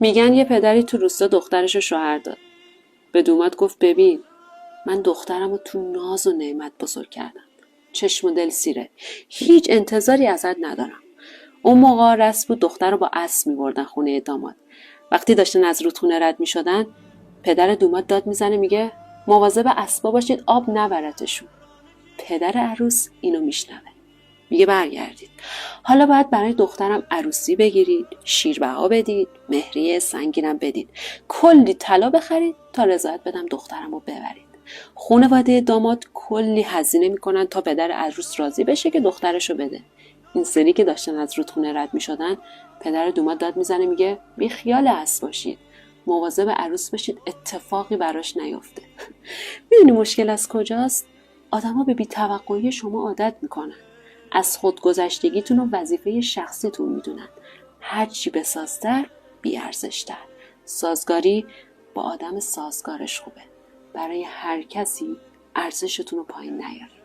میگن یه پدری تو روستا دخترشو شوهر داد. به دومات گفت ببین من دخترمو تو ناز و نعمت بزرگ کردم. چشم و دل سیره. هیچ انتظاری ازت ندارم. اون موقع رسم بود دختر رو با اسب میبردن خونه داماد. وقتی داشتن از رودخونه رد میشدن پدر دومات داد میزنه میگه مواظب اسبا باشید آب نبرتشون. پدر عروس اینو میشنوه. میگه برگردید. حالا باید برای دخترم عروسی بگیرید، شیربها بدید، مهریه سنگینم بدید. کلی طلا بخرید تا رضایت بدم دخترم رو ببرید. خانواده داماد کلی هزینه میکنن تا پدر عروس راضی بشه که دخترشو بده. این سری که داشتن از رودخونه رد میشدن پدر دوماد داد میزنه میگه بی خیال اسب باشید. مواظب عروس باشید اتفاقی براش نیفته. میدونی مشکل از کجاست؟ آدما به بی‌توقعی شما عادت میکنن. از خودگذشتگیتون و وظیفه شخصیتون میدونن. هر چی بسازتر بی‌ارزش‌تر. سازگاری با آدم سازگارش خوبه. برای هر کسی ارزشتون رو پایین نیارید.